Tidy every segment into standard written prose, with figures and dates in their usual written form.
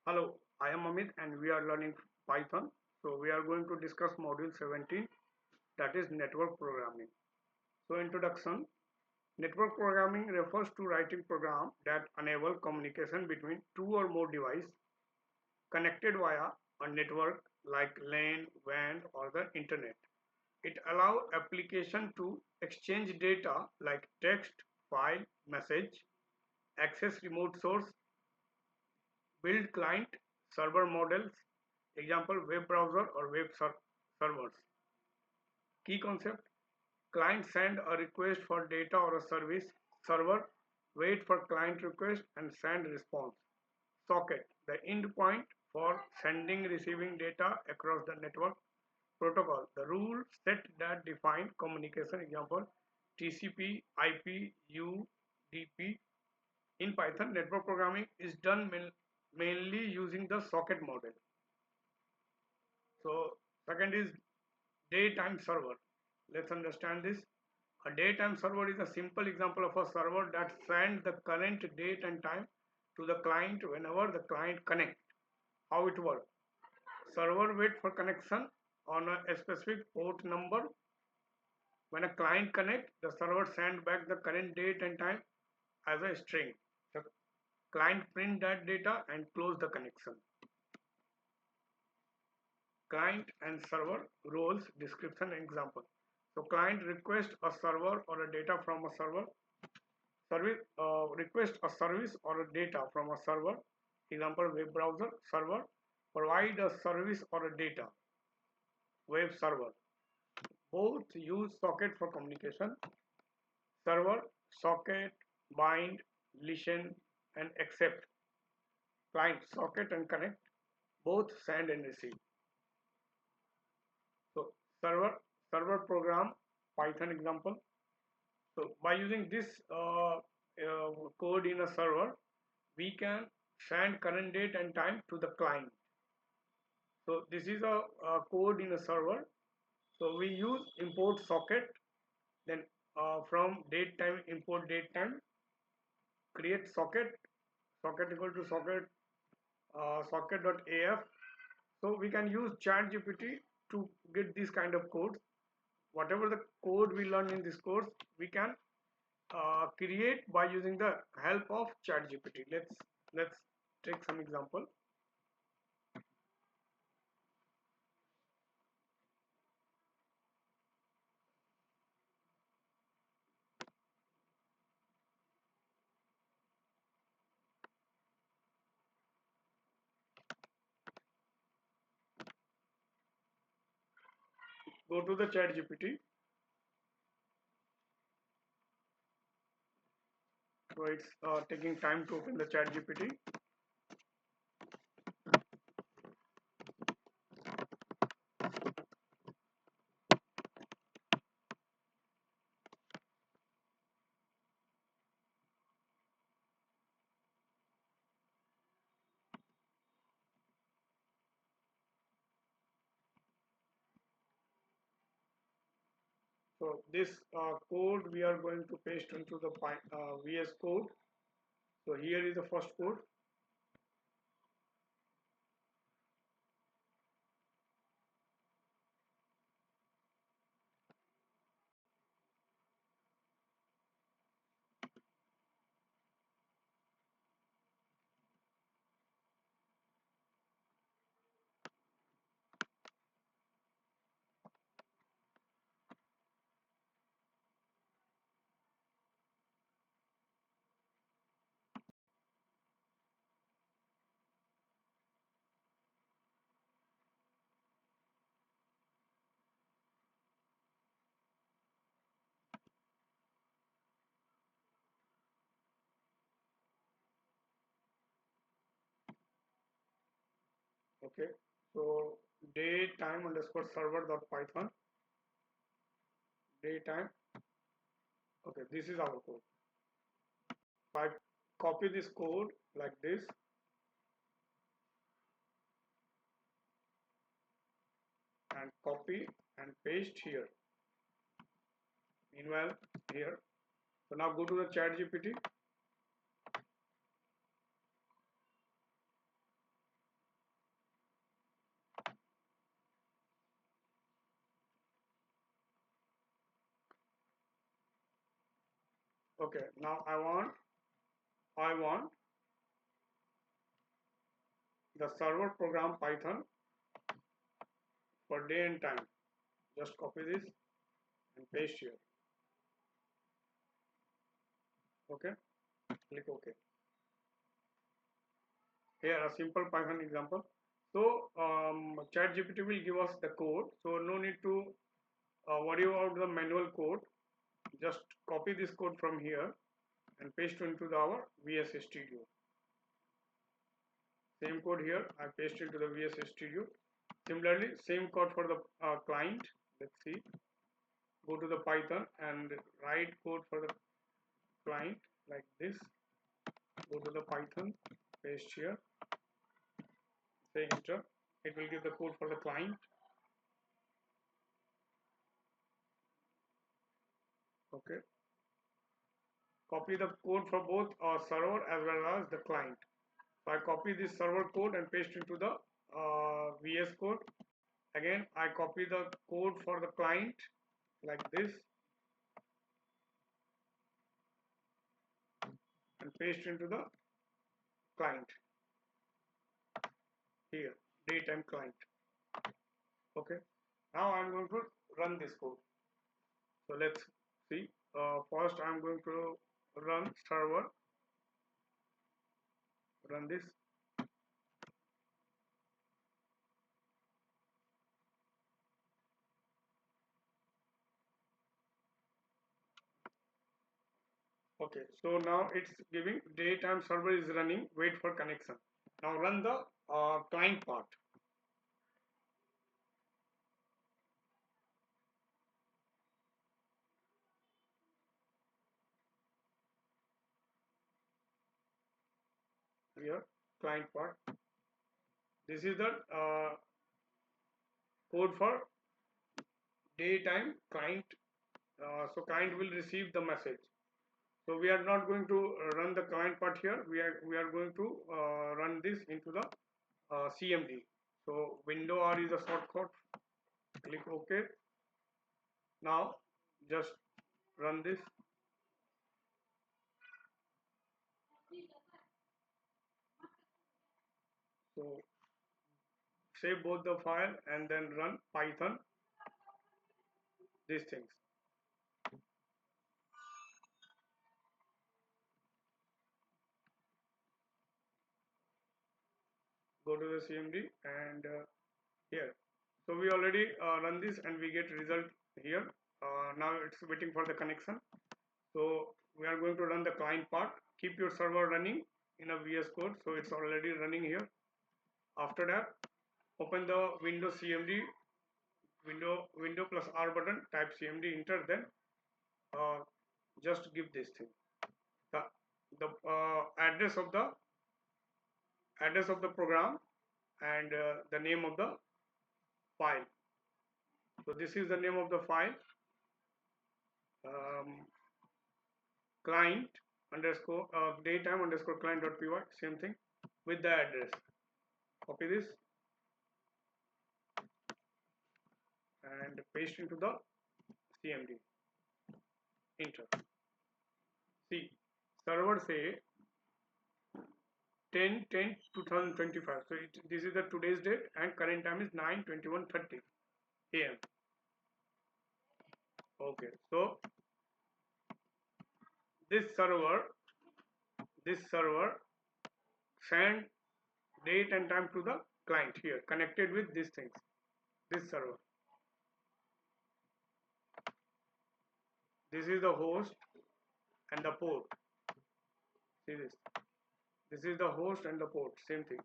Hello, I am Amit and we are learning Python. So we are going to discuss module 17, that is network programming. So introduction. Network programming refers to writing programs that enable communication between two or more devices connected via a network like LAN, WAN or the internet. It allows application to exchange data like text, file, message, access remote source, build client server models, example web browser or servers. Key concept: client send a request for data or a service, server wait for client request and send response. Socket: the endpoint for sending receiving data across the network. Protocol: the rule set that define communication, example TCP, IP, UDP. In Python, network programming is done mainly using the socket model. So second is daytime server. Let's understand this. A daytime server is a simple example of a server that sends the current date and time to the client whenever the client connects. How it works? Server wait for connection on a specific port number. When a client connects, the server sends back the current date and time as a string. The client print that data and close the connection. Client and server roles description example. So client request a server or a data from a server. Service request a service or a data from a server. Example web browser. Server provide a service or a data. Web server. Both use socket for communication. Server, socket, bind, listen and accept. Client, socket and connect. Both send and receive. So server program Python example. So by using this code in a server, we can send current date and time to the client. So this is a code in a server. So we use import socket, then from date time import date time, create socket, socket equal to socket socket.af. So we can use ChatGPT to get this kind of code. Whatever the code we learn in this course, we can create by using the help of ChatGPT. Let's take some example. Go to the ChatGPT. So it's taking time to open the ChatGPT. So this code we are going to paste into the VS Code. So here is the first code. Okay. So daytime underscore server dot python. Daytime. Okay, this is our code. I copy this code like this and copy and paste here. Meanwhile, here. So now go to the chat GPT. Okay, now I want the server program Python for day and time. Just copy this and paste here. Okay, click OK. Here a simple Python example. So ChatGPT will give us the code, so no need to worry about the manual code. Just copy this code from here and paste into our VS Studio. Same code here, I paste into the VS Studio. Similarly, same code for the client. Let's see. Go to the Python and write code for the client like this. Go to the Python, paste here, say enter. It will give the code for the client. Okay. Copy the code for both server as well as the client. So I copy this server code and paste into the VS code. Again, I copy the code for the client like this and paste into the client here, daytime client. Okay. Now I'm going to run this code. So let's see. First, I'm going to run server. Run this. Okay, so now it's giving daytime server is running, wait for connection. Now run the client part. Here, client part. This is the code for daytime client. So client will receive the message. So we are not going to run the client part here. We are going to run this into the CMD. So window R is a shortcut. Click OK. Now just run this. So save both the file and then run Python these things. Go to the CMD and here. So we already run this and we get result here. Now it's waiting for the connection. So we are going to run the client part. Keep your server running in a VS Code. So it's already running here. After that, open the Windows CMD, window plus R button, type CMD, enter, then just give this thing. The address of the program and the name of the file. So this is the name of the file. Client underscore daytime underscore client.py, same thing with the address. Copy this and paste into the CMD. Enter. See, server say 10/10/2025. So this is the today's date and current time is 9:21:30 AM. Okay, so this server send date and time to the client here, connected with these things. This server. This is the host and the port. See this. This is the host and the port, same thing.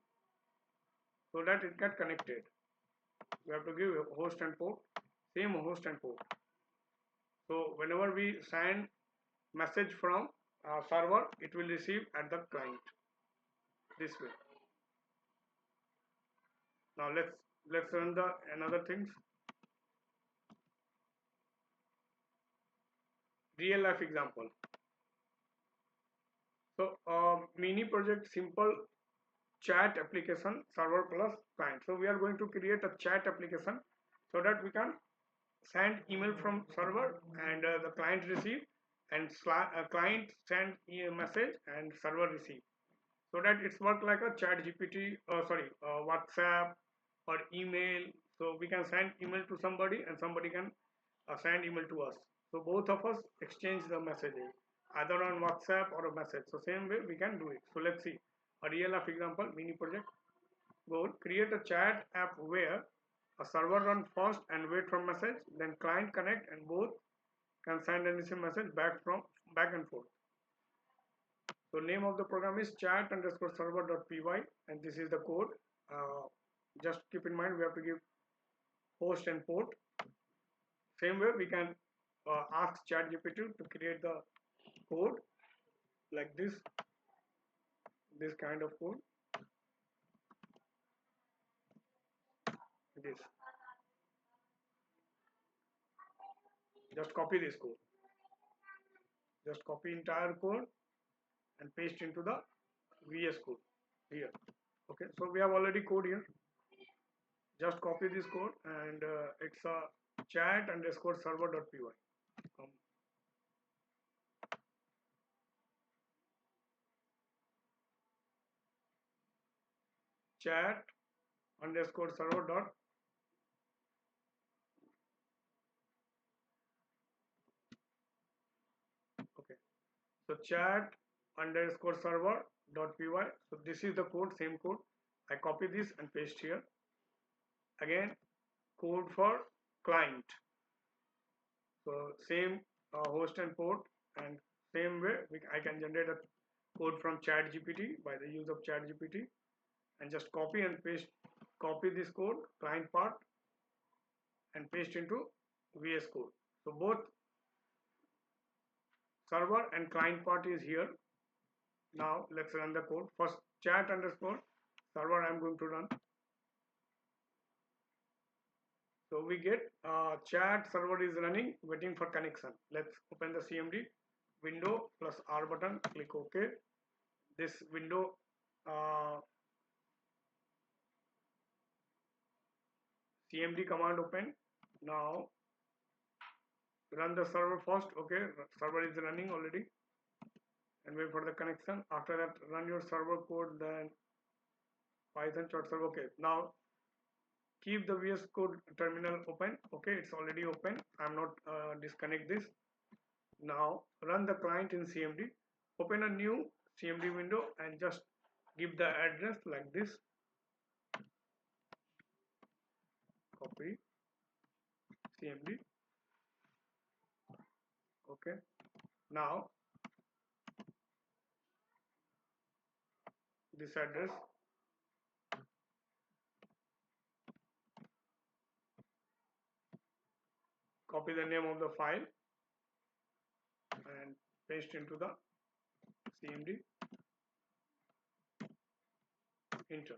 So that it get connected. We have to give host and port, same host and port. So whenever we send message from server, it will receive at the client this way. Now let's run the another things. Real life example. So mini project, simple chat application, server plus client. So we are going to create a chat application so that we can send email from server and the client receive and client send a message and server receive, so that it's work like a chat GPT, WhatsApp or email. So we can send email to somebody and somebody can send email to us. So both of us exchange the messages either on WhatsApp or a message. So same way we can do it. So let's see a real life example mini project. Goal: create a chat app where a server run first and wait for message, then client connect and both can send and receive message back and forth. So name of the program is chat underscore server.py, and this is the code. Uh, just keep in mind we have to give host and port. Same way we can ask ChatGPT to create the code like this kind of code. This, just copy this code. Just copy entire code and paste into the VS code here. Okay, so we have already code here. Just copy this code and it's a chat underscore server.py. Chat underscore server dot. Okay, so chat underscore server dot py. So this is the code, same code. I copy this and paste here. Again, code for client. So same host and port, and same way I can generate a code from ChatGPT by the use of ChatGPT, and just copy and paste. Copy this code client part and paste into VS code. So both server and client part is here. Now let's run the code. First chat underscore server I'm going to run. So we get chat server is running, waiting for connection. Let's open the CMD window plus R button, click OK. This window CMD command open. Now run the server first. Okay, server is running already, and wait for the connection. After that, run your server code, then Python chart server. Okay, now keep the VS Code terminal open. Okay, it's already open. I'm not disconnect this. Now run the client in CMD. Open a new CMD window and just give the address like this. Copy CMD. Okay. Now this address, copy the name of the file and paste into the CMD. Enter.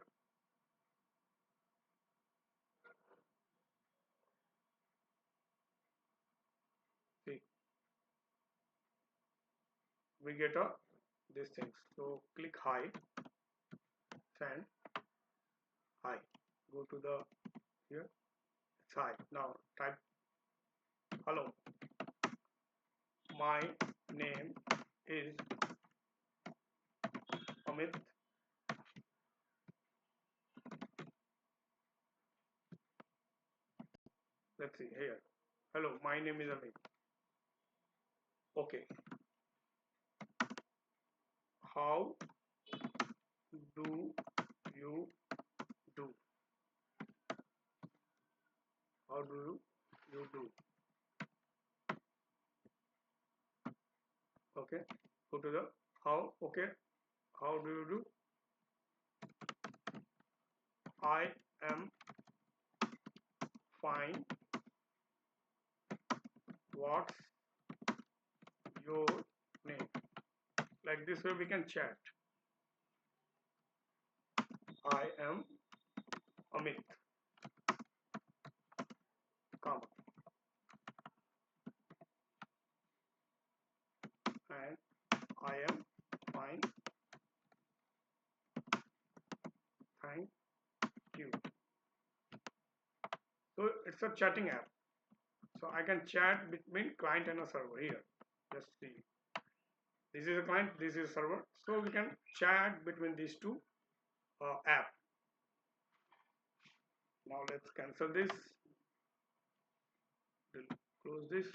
See, we get a these things. So click hide, send, hide. Go to the here. It's hide. Now type hello. My name is Amit. Let's see here. Hello, my name is Amit. Okay. How do you do? How do you do? Okay. Go to the how. Okay. How do you do? I am fine. What's your name? Like this way we can chat. I am Amit. Come. And I am fine. Thank you. So it's a chatting app. So I can chat between client and a server here. Let's see. This is a client, this is a server. So we can chat between these two apps. Now let's cancel this. We'll close this.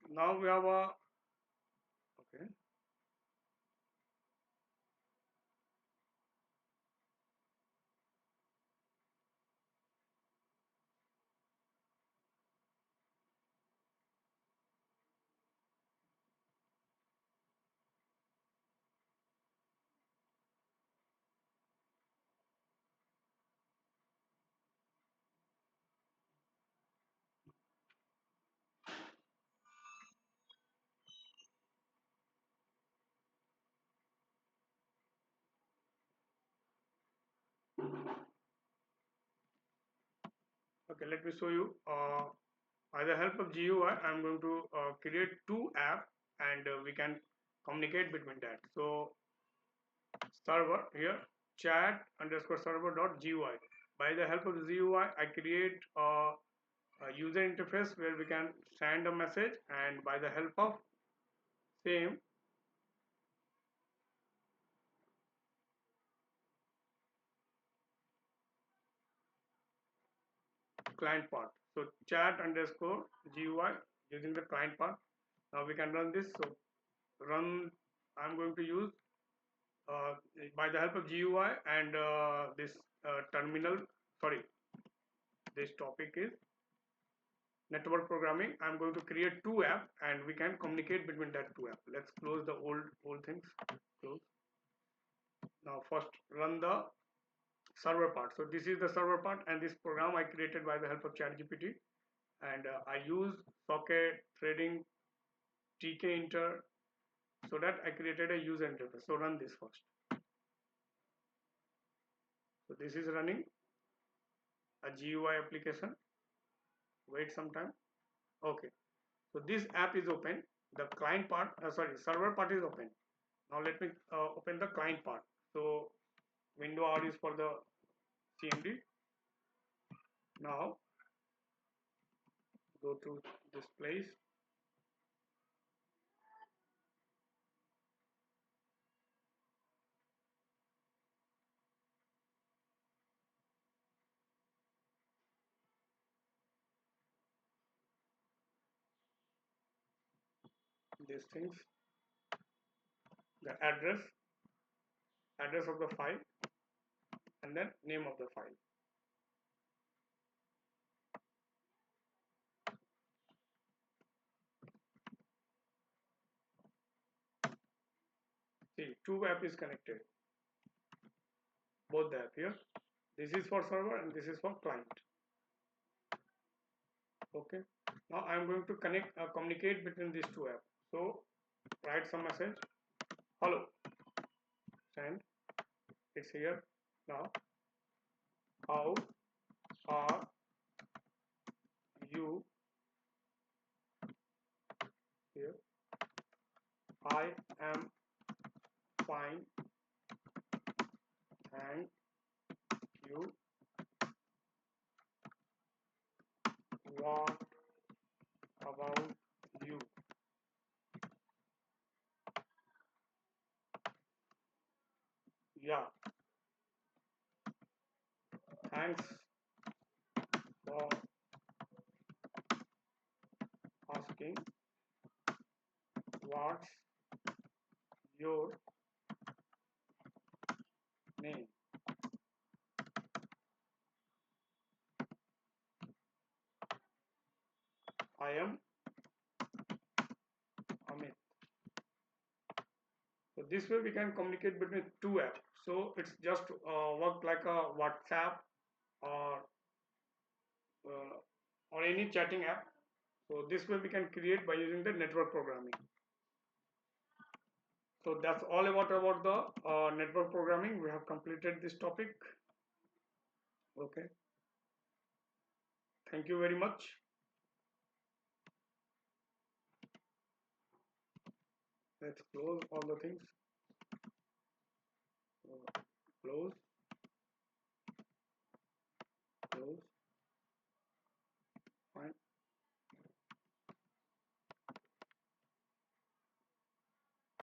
Now we have a okay. Okay, let me show you. By the help of GUI, I'm going to create two apps and we can communicate between that. So server here, chat underscore server dot GUI. By the help of the GUI, I create a user interface where we can send a message, and by the help of same client part. So chat underscore GUI using the client part. Now we can run this. So run. I'm going to use uh, by the help of GUI and this terminal. Sorry, this topic is network programming. I'm going to create two apps and we can communicate between that two apps. Let's close the old things. Close. Now first run the server part. So this is the server part, and this program I created by the help of ChatGPT, and I use socket threading TK inter, so that I created a user interface. So run this first. So this is running a GUI application. Wait some time. Okay. So this app is open. The client part, sorry, server part is open. Now let me open the client part. So window R is for the CMD. Now go to this place. These things, the address of the file, and then name of the file. See, two app is connected. Both the app here. This is for server and this is for client. Okay. Now I am going to communicate between these two apps. So write some message. Hello. Send. It's here. Now, how are you? Here. I am fine. Thank you. What about you? Yeah. Thanks for asking. What's your name? I am Amit. So this way we can communicate between two apps. So it's just work like a WhatsApp or any chatting app. So this way we can create by using the network programming. So that's all about the network programming. We have completed this topic. Okay. Thank you very much. Let's close all the things.